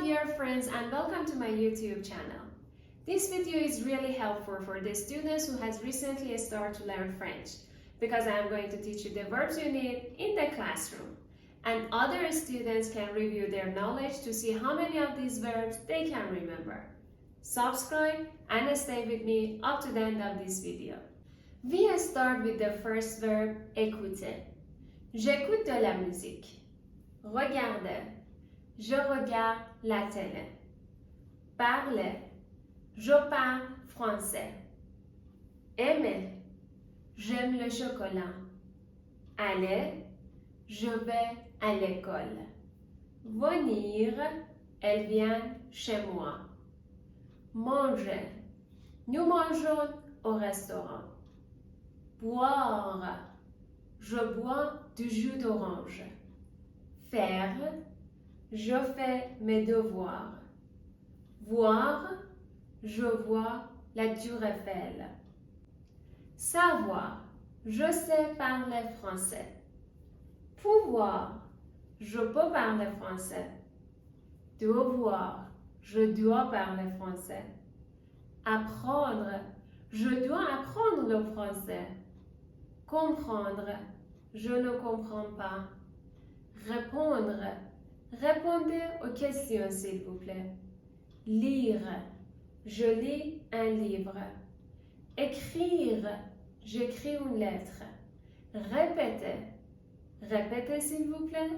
dear friends, and welcome to my YouTube channel. This video is really helpful for the students who has recently started to learn French because I am going to teach you the verbs you need in the classroom. And other students can review their knowledge to see how many of these verbs they can remember. Subscribe and stay with me up to the end of this video. We start with the first verb, écouter. J'écoute de la musique. Regarder. Je regarde la télé. Parler. Je parle français. Aimer. J'aime le chocolat. Aller. Je vais à l'école. Venir. Elle vient chez moi. Manger. Nous mangeons au restaurant. Boire. Je bois du jus d'orange. Faire. Je fais mes devoirs. Voir. Je vois la Tour Eiffel. Savoir. Je sais parler français. Pouvoir. Je peux parler français. Devoir. Je dois parler français. Apprendre. Je dois apprendre le français. Comprendre. Je ne comprends pas. Répondre. Répondez aux questions, s'il vous plaît. Lire. Je lis un livre. Écrire. J'écris une lettre. Répéter. Répétez, s'il vous plaît.